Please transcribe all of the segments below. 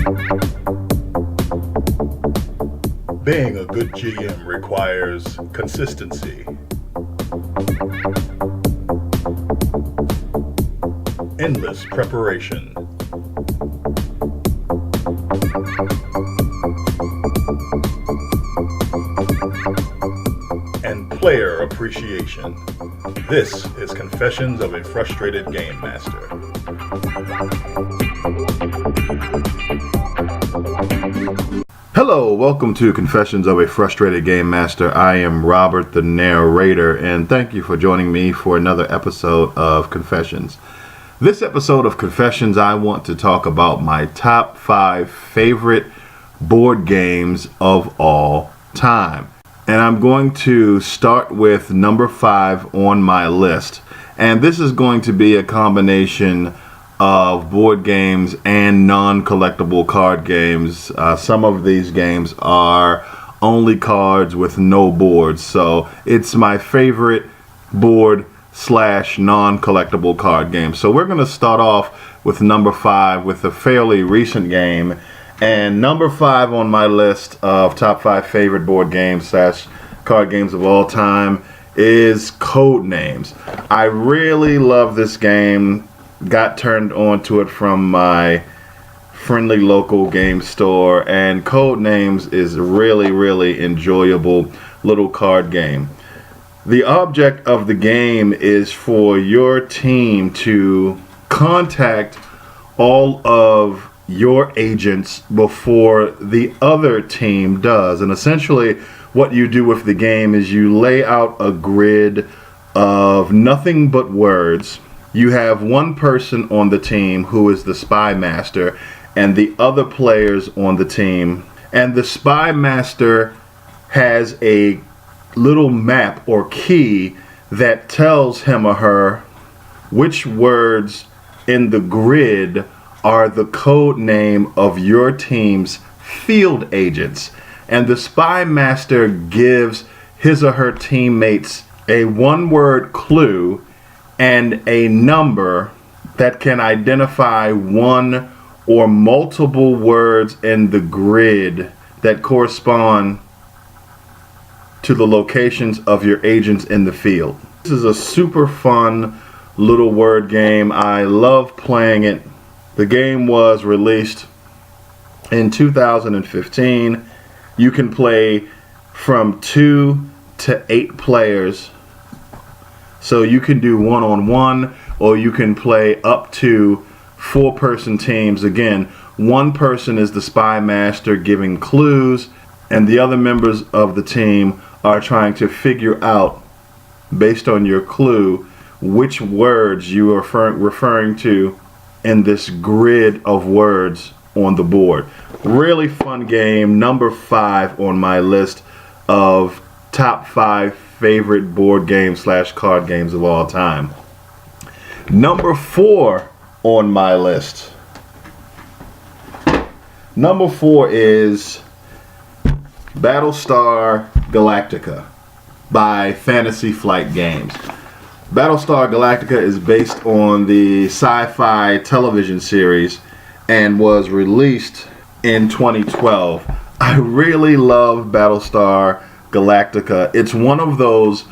Being a good GM requires consistency, endless preparation, and player appreciation. This is Confessions of a Frustrated Game Master. Hello, welcome to Confessions of a Frustrated Game Master. I am Robert the Narrator, and thank you for joining me for another episode of Confessions. This episode of Confessions, I want to talk about my top 5 favorite board games of all time. And I'm going to start with number 5 on my list. And this is going to be a combination of board games and non-collectible card games. Some of these games are only cards with no boards, so it's my favorite board / non-collectible card game. So we're going to start off with number 5 with a fairly recent game, and number 5 on my list of top 5 favorite board games / card games of all time is Codenames. I really love this game. Got turned on to it from my friendly local game store, and Codenames is a really enjoyable little card game. The object of the game is for your team to contact all of your agents before the other team does. And essentially what you do with the game is you lay out a grid of nothing but words. You have one person on the team who is the spy master and the other players on the team. And the spy master has a little map or key that tells him or her which words in the grid are the code name of your team's field agents. And the spy master gives his or her teammates a one-word clue and a number that can identify one or multiple words in the grid that correspond to the locations of your agents in the field. This is a super fun little word game. I love playing it. The game was released in 2015. You can play from 2 to 8 players. So you can do one-on-one, or you can play up to 4-person teams. Again, one person is the spy master giving clues, and the other members of the team are trying to figure out, based on your clue, which words you are referring to in this grid of words on the board. Really fun game. Number 5 on my list of top 5 favorite board games / card games of all time. Number 4 on my list. Number 4 is Battlestar Galactica by Fantasy Flight Games. Battlestar Galactica is based on the sci-fi television series and was released in 2012. I really love Battlestar Galactica. It's one of those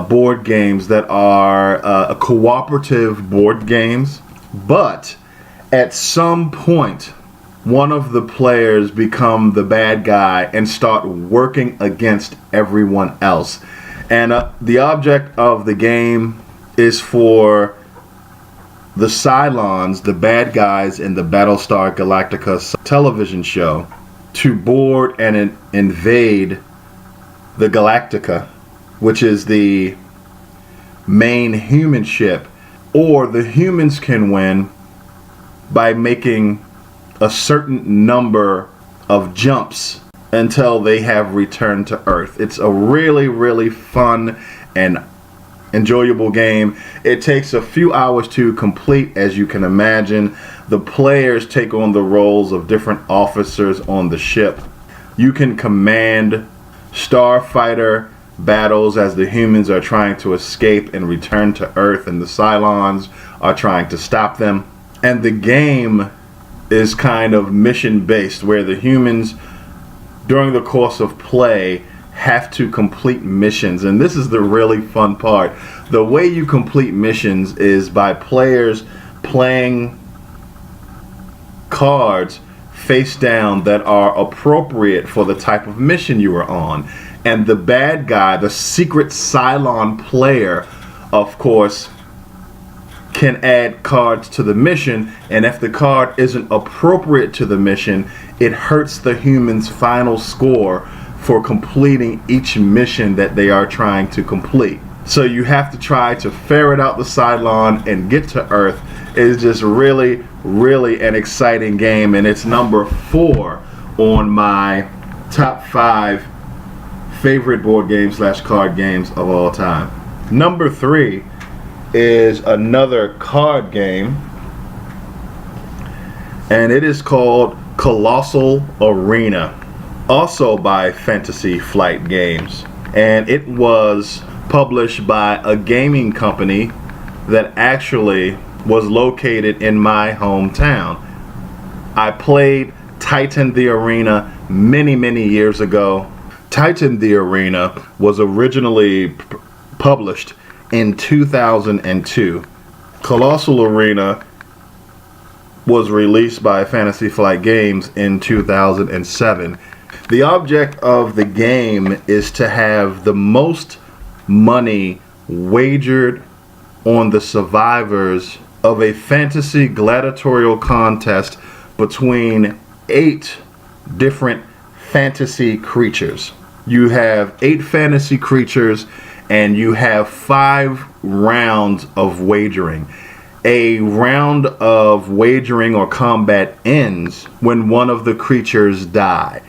board games that are a cooperative board games, but at some point one of the players become the bad guy and start working against everyone else. And the object of the game is for the Cylons, the bad guys in the Battlestar Galactica television show, to board and invade the Galactica, which is the main human ship, or the humans can win by making a certain number of jumps until they have returned to Earth. It's a really fun and enjoyable game. It takes a few hours to complete, as you can imagine. The players take on the roles of different officers on the ship. You can command starfighter battles as the humans are trying to escape and return to Earth, and the Cylons are trying to stop them. And the game is kind of mission based, where the humans during the course of play have to complete missions. And this is the really fun part. The way you complete missions is by players playing cards face down that are appropriate for the type of mission you are on. And the bad guy, the secret Cylon player, of course, can add cards to the mission, and if the card isn't appropriate to the mission, it hurts the human's final score for completing each mission that they are trying to complete. So you have to try to ferret out the Cylon and get to Earth. It is just really, really an exciting game, and it's number 4 on my top 5 favorite board games / card games of all time. Number 3 is another card game, and it is called Colossal Arena, also by Fantasy Flight Games, and it was published by a gaming company that actually was located in my hometown. I played Titan the Arena many years ago. Titan the Arena was originally published in 2002. Colossal Arena was released by Fantasy Flight Games in 2007. The object of the game is to have the most money wagered on the survivors of a fantasy gladiatorial contest between 8 different fantasy creatures. You have 8 fantasy creatures, and you have 5 rounds of wagering. A round of wagering or combat ends when one of the creatures die.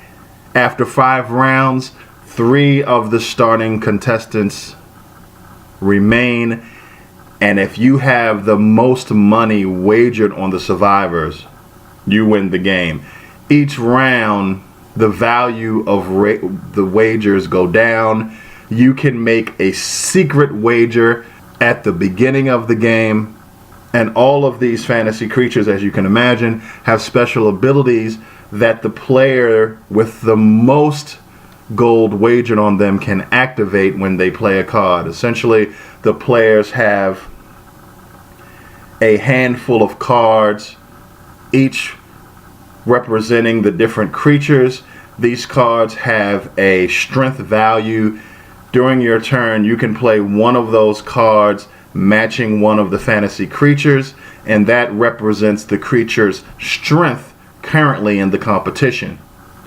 After 5 rounds, 3 of the starting contestants remain, and if you have the most money wagered on the survivors, you win the game. Each round, the value of the wagers go down. You can make a secret wager at the beginning of the game, and all of these fantasy creatures, as you can imagine, have special abilities that the player with the most gold wagered on them can activate when they play a card. Essentially, the players have a handful of cards, each representing the different creatures. These cards have a strength value. During your turn, you can play one of those cards matching one of the fantasy creatures, and that represents the creature's strength currently in the competition.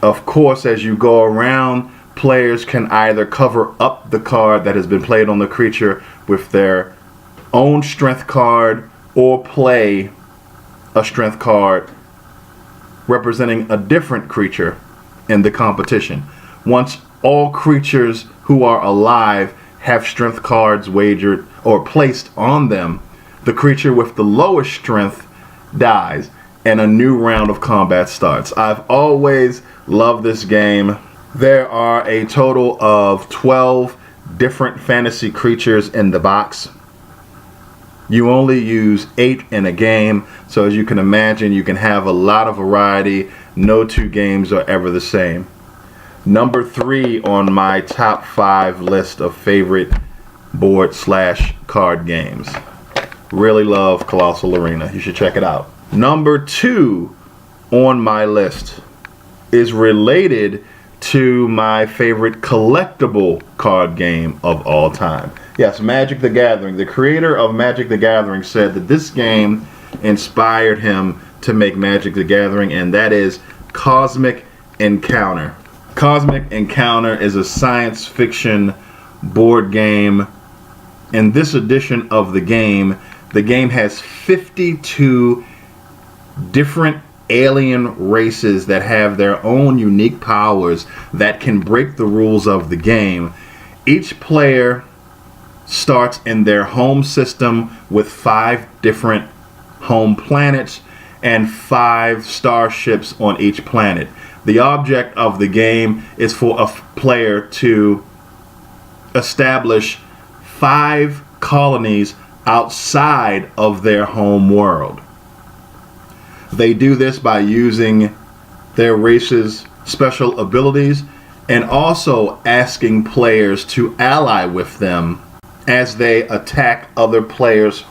Of course, as you go around, players can either cover up the card that has been played on the creature with their own strength card, or play a strength card representing a different creature in the competition. Once all creatures who are alive have strength cards wagered or placed on them, the creature with the lowest strength dies and a new round of combat starts. I've always loved this game. There are a total of 12 different fantasy creatures in the box. You only use 8 in a game, so as you can imagine, you can have a lot of variety. No 2 games are ever the same. Number 3 on my top 5 list of favorite board / card games. Really love Colossal Arena. You should check it out. Number 2 on my list is related to my favorite collectible card game of all time. Yes, Magic the Gathering. The creator of Magic the Gathering said that this game inspired him to make Magic the Gathering, and that is Cosmic Encounter. Cosmic Encounter is a science fiction board game. In this edition of the game has 52 different alien races that have their own unique powers that can break the rules of the game. Each player starts in their home system with 5 different home planets and 5 starships on each planet. The object of the game is for a player to establish 5 colonies outside of their home world. They do this by using their race's special abilities and also asking players to ally with them as they attack other players'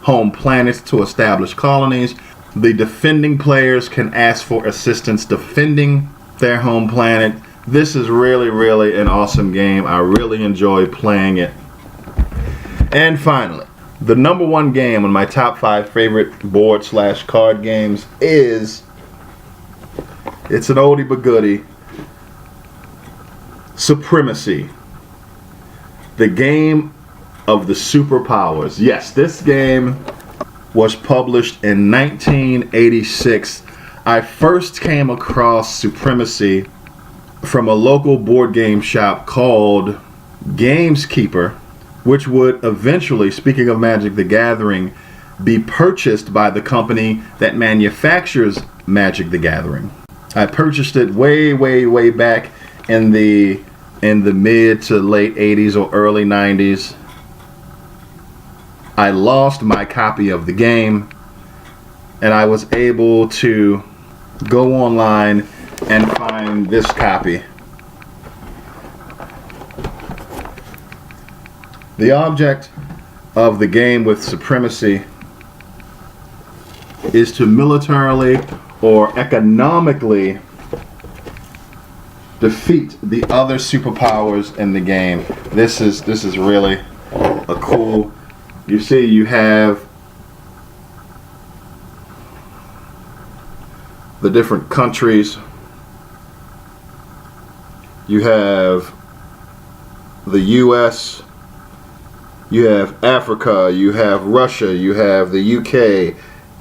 home planets to establish colonies. The defending players can ask for assistance defending their home planet. This is really, really an awesome game. I really enjoy playing it. And finally, the number one game on my top 5 favorite board/card games is, it's an oldie but goodie, Supremacy. The game of the superpowers. Yes, this game was published in 1986. I first came across Supremacy from a local board game shop called Gameskeeper, which would eventually, speaking of Magic the Gathering, be purchased by the company that manufactures Magic the Gathering. I purchased it way back in the mid to late 80s or early 90s. I lost my copy of the game, and I was able to go online and find this copy. The object of the game with Supremacy is to militarily or economically defeat the other superpowers in the game. This is really a cool. You see, you have the different countries. You have the US, you have Africa, you have Russia, you have the UK.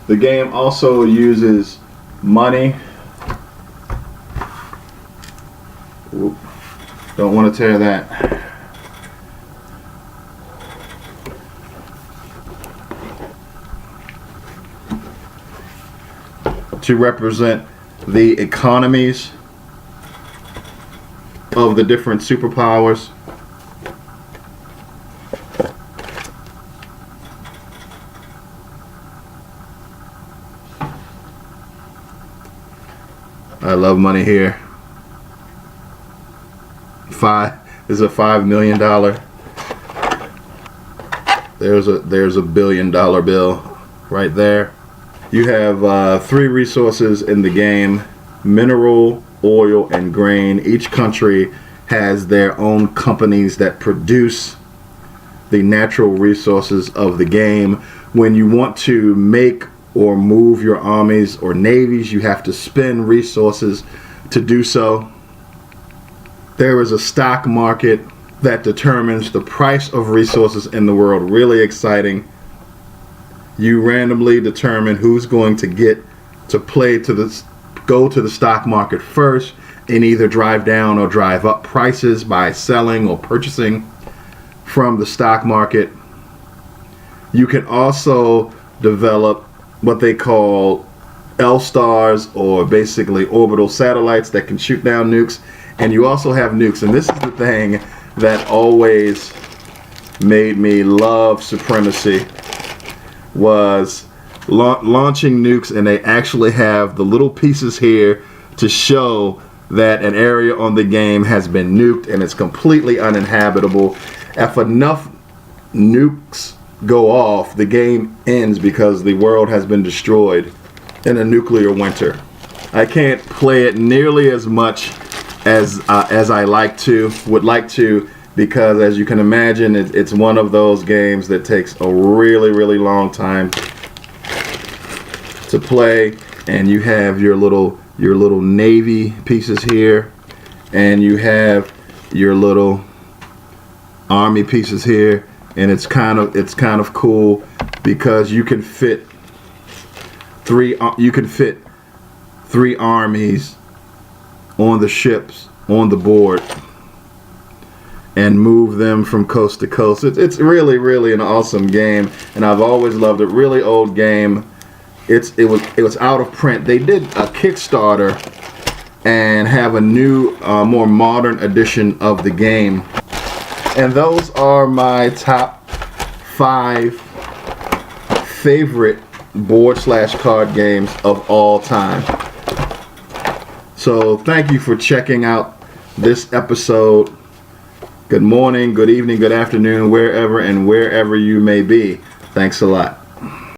The game also uses money. Oop, don't want to tear that. To represent the economies of the different superpowers. I love money here. This is a $5 million. There's a $1 billion bill right there. You have 3 resources in the game: mineral, oil, and grain. Each country has their own companies that produce the natural resources of the game. When you want to make or move your armies or navies, you have to spend resources to do so. There is a stock market that determines the price of resources in the world. Really exciting. You randomly determine who's going to get to go to the stock market first and either drive down or drive up prices by selling or purchasing from the stock market. You can also develop what they call L-stars, or basically orbital satellites that can shoot down nukes. And you also have nukes. And this is the thing that always made me love Supremacy, was launching nukes. And they actually have the little pieces here to show that an area on the game has been nuked and it's completely uninhabitable. If enough nukes go off, the game ends because the world has been destroyed in a nuclear winter. I can't play it nearly as much as I would like to, because as you can imagine, it's one of those games that takes a really long time to play. And you have your little navy pieces here, and you have your little army pieces here, and it's kind of cool because you can fit three armies on the ships on the board and move them from coast to coast. It's really an awesome game, and I've always loved it. Really old game. It was out of print. They did a Kickstarter and have a new, more modern edition of the game. And those are my top 5 favorite board/card games of all time. So thank you for checking out this episode. Good morning, good evening, good afternoon, wherever you may be. Thanks a lot.